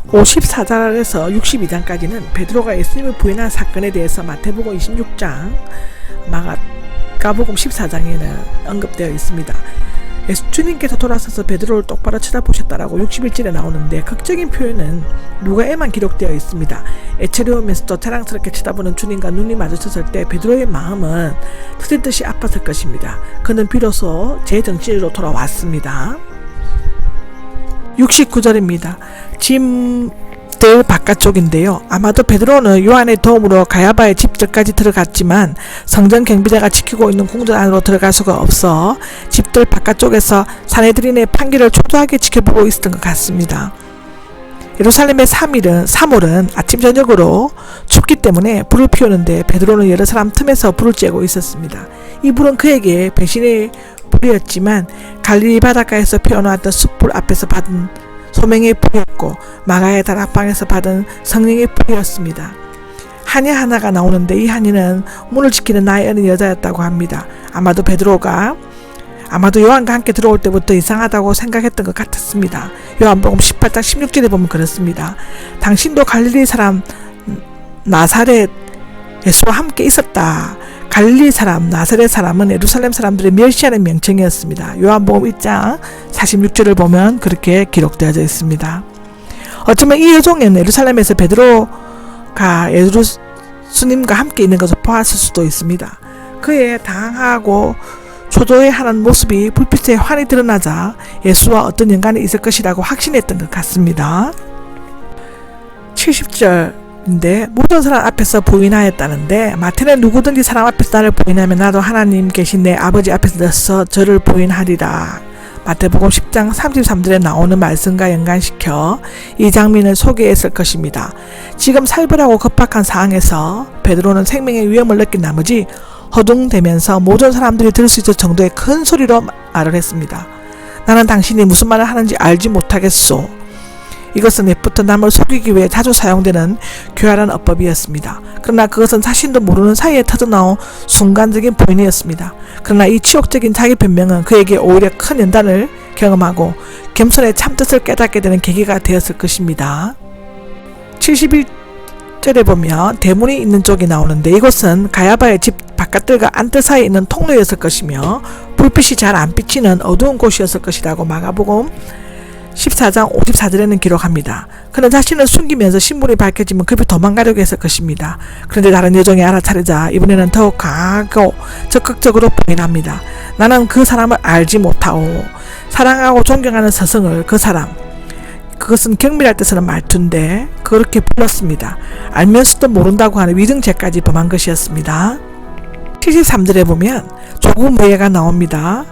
54장에서 62장까지는 베드로가 예수님을 부인한 사건에 대해서 마태복음 26장, 마가복음 14장에는 언급되어 있습니다. 주님께서 돌아서서 베드로를 똑바로 쳐다보셨다라고 61절에 나오는데, 극적인 표현은 누가에만 기록되어 있습니다. 애처로우면서도 자랑스럽게 쳐다보는 주님과 눈이 마주쳤을 때 베드로의 마음은 터질 듯이 아팠을 것입니다. 그는 비로소 제 정신으로 돌아왔습니다. 69절입니다. 짐들 바깥쪽인데요. 아마도 베드로는 요한의 도움으로 가야바의 집들까지 들어갔지만 성전 경비대가 지키고 있는 궁전 안으로 들어갈 수가 없어 집들 바깥쪽에서 사내들인의 판결을 초조하게 지켜보고 있었던 것 같습니다. 예루살렘의 3월은 아침 저녁으로 춥기 때문에 불을 피우는데 베드로는 여러 사람 틈에서 불을 쬐고 있었습니다. 이 불은 그에게 배신의 불이었지만 갈릴리 바닷가에서 피어나왔던 숯불 앞에서 받은 소명의 불이었고 마가의 다락방에서 받은 성령의 불이었습니다. 한이 하나가 나오는데 이 한이는 문을 지키는 나이 어린 여자였다고 합니다. 아마도 베드로가 요한과 함께 들어올 때부터 이상하다고 생각했던 것 같았습니다. 요한복음 18장 16절에 보면 그렇습니다. 당신도 갈릴리 사람 나사렛 예수와 함께 있었다. 갈릴리 사람 나사렛 사람은 예루살렘 사람들의 멸시하는 명칭이었습니다. 요한복음 1장 46절을 보면 그렇게 기록되어져 있습니다. 어쩌면 이 여종에는 예루살렘에서 베드로가 예수님과 함께 있는 것을 보았을 수도 있습니다. 그의 당하고 초조해하는 모습이 불빛에 환히 드러나자 예수와 어떤 연관이 있을 것이라고 확신했던 것 같습니다. 70절인데 모든 사람 앞에서 부인하였다는데, 마태는 누구든지 사람 앞에서 나를 부인하면 나도 하나님 계신 내 아버지 앞에서 저를 부인하리라. 마태복음 10장 33절에 나오는 말씀과 연관시켜 이 장면을 소개했을 것입니다. 지금 살벌하고 급박한 상황에서 베드로는 생명의 위험을 느낀 나머지 허둥대면서 모든 사람들이 들을 수 있을 정도의 큰 소리로 말을 했습니다. 나는 당신이 무슨 말을 하는지 알지 못하겠소. 이것은 옛부터 남을 속이기 위해 자주 사용되는 교활한 어법이었습니다. 그러나 그것은 자신도 모르는 사이에 터져나온 순간적인 부인이었습니다. 그러나 이 치욕적인 자기 변명은 그에게 오히려 큰 연단을 경험하고 겸손의 참뜻을 깨닫게 되는 계기가 되었을 것입니다. 71절에 보면 대문이 있는 쪽이 나오는데, 이곳은 가야바의 집 바깥들과 안뜰 사이에 있는 통로였을 것이며 불빛이 잘 안 비치는 어두운 곳이었을 것이라고 마가복음 14장 54절에는 기록합니다. 그는 자신을 숨기면서 신분이 밝혀지면 급히 도망가려고 했을 것입니다. 그런데 다른 여종이 알아차리자 이번에는 더욱 강하고 적극적으로 부인합니다. 나는 그 사람을 알지 못하오. 사랑하고 존경하는 서성을 그 사람, 그것은 경밀할 때 쓰는 말투인데 그렇게 불렀습니다. 알면서도 모른다고 하는 위증죄까지 범한 것이었습니다. 73절에 보면 조금 오해가 나옵니다.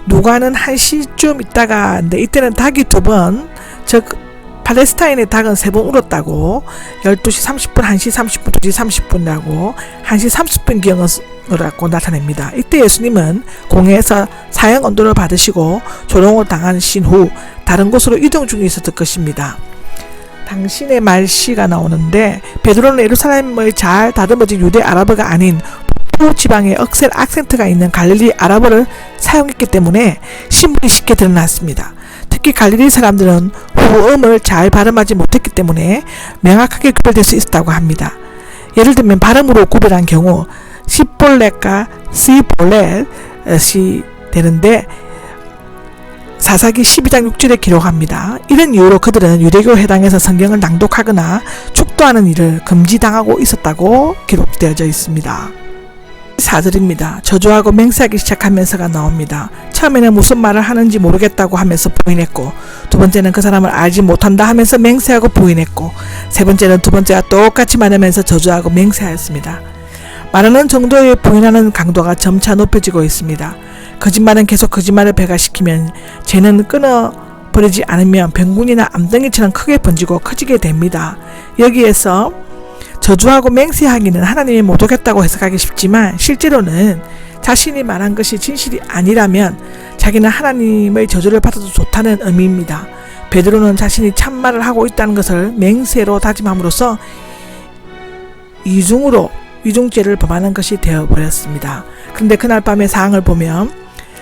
누가는 1시쯤 있다가 근데 이때는 닭이 2번, 즉 팔레스타인의 닭은 3번 울었다고, 12시 30분, 1시 30분, 2시 30분이라고 1시 30분 기억으로 나타냅니다. 이때 예수님은 공회에서 사형 언도를 받으시고 조롱을 당하신 후 다른 곳으로 이동 중에 있었을 것입니다. 당신의 말씨가 나오는데, 베드로는 예루살렘의 잘 다듬어진 유대 아랍어가 아닌 지방에 억센 악센트가 있는 갈릴리 아랍어를 사용했기 때문에 신분이 쉽게 드러났습니다. 특히 갈릴리 사람들은 후음을 잘 발음하지 못했기 때문에 명확하게 구별될 수 있었다고 합니다. 예를 들면 발음으로 구별한 경우 시볼렛과 시볼렛이 되는데, 사사기 12장 6절에 기록합니다. 이런 이유로 그들은 유대교 회당에서 성경을 낭독하거나 축도하는 일을 금지당하고 있었다고 기록되어져 있습니다. 4절입니다. 저주하고 맹세하기 시작하면서가 나옵니다. 처음에는 무슨 말을 하는지 모르겠다고 하면서 부인했고, 두 번째는 그 사람을 알지 못한다 하면서 맹세하고 부인했고, 세 번째는 두 번째와 똑같이 말하면서 저주하고 맹세하였습니다. 말하는 정도의 부인하는 강도가 점차 높여지고 있습니다. 거짓말은 계속 거짓말을 배가시키면 죄는 끊어버리지 않으면 병군이나 암덩이처럼 크게 번지고 커지게 됩니다. 여기에서 저주하고 맹세하기는 하나님이 못하겠다고 해석하기 쉽지만, 실제로는 자신이 말한 것이 진실이 아니라면 자기는 하나님의 저주를 받아도 좋다는 의미입니다. 베드로는 자신이 참말을 하고 있다는 것을 맹세로 다짐함으로써 위중죄를 범하는 것이 되어버렸습니다. 그런데 그날 밤의 상황을 보면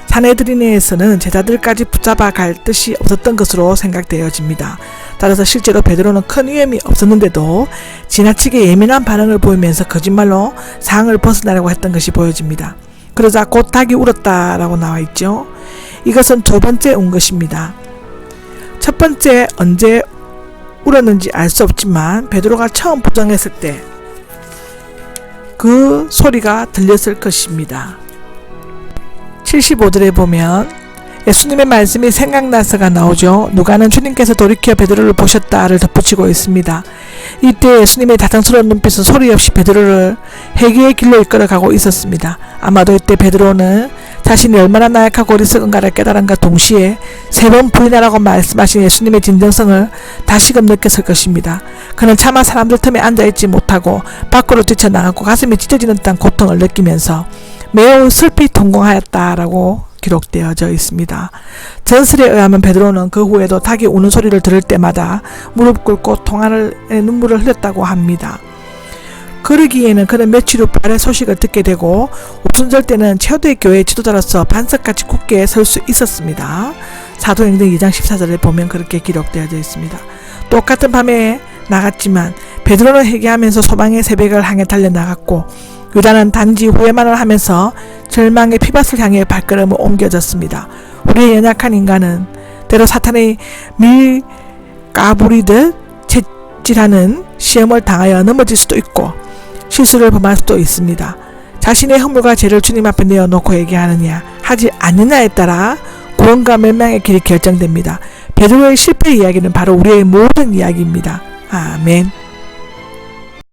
사내들인에서는 제자들까지 붙잡아 갈 뜻이 없었던 것으로 생각되어집니다. 따라서 실제로 베드로는 큰 위험이 없었는데도 지나치게 예민한 반응을 보이면서 거짓말로 상을 벗어나려고 했던 것이 보여집니다. 그러자 곧 닭이 울었다라고 나와 있죠. 이것은 두 번째 운 것입니다. 첫 번째 언제 울었는지 알 수 없지만 베드로가 처음 부정했을 때 그 소리가 들렸을 것입니다. 75절에 보면 예수님의 말씀이 생각나서가 나오죠. 누가는 주님께서 돌이켜 베드로를 보셨다를 덧붙이고 있습니다. 이때 예수님의 다정스러운 눈빛은 소리 없이 베드로를 회개의 길로 이끌어가고 있었습니다. 아마도 이때 베드로는 자신이 얼마나 나약하고 어리석은가를 깨달은가 동시에 3번 부인하라고 말씀하신 예수님의 진정성을 다시금 느꼈을 것입니다. 그는 차마 사람들 틈에 앉아있지 못하고 밖으로 뛰쳐나가고 가슴이 찢어지는 듯한 고통을 느끼면서 매우 슬피 통곡하였다라고 기록되어져 있습니다. 전설에 의하면 베드로는 그 후에도 닭이 우는 소리를 들을 때마다 무릎 꿇고 통하는 눈물을 흘렸다고 합니다. 그러기에는 그는 며칠 후 부활의 소식을 듣게 되고 오순절 때는 최후의 교회 지도자로서 반석같이 굳게 설 수 있었습니다. 사도행전 2장 14절에 보면 그렇게 기록되어져 있습니다. 똑같은 밤에 나갔지만 베드로는 회개하면서 소망의 새벽을 향해 달려나갔고 유다는 단지 후회만을 하면서 절망의 피밭을 향해 발걸음을 옮겨졌습니다. 우리의 연약한 인간은 때로 사탄의 밀가부리듯 채질하는 시험을 당하여 넘어질 수도 있고 실수를 범할 수도 있습니다. 자신의 허물과 죄를 주님 앞에 내어놓고 얘기하느냐 하지 않느냐에 따라 구원과 멸망의 길이 결정됩니다. 베드로의 실패 이야기는 바로 우리의 모든 이야기입니다. 아멘.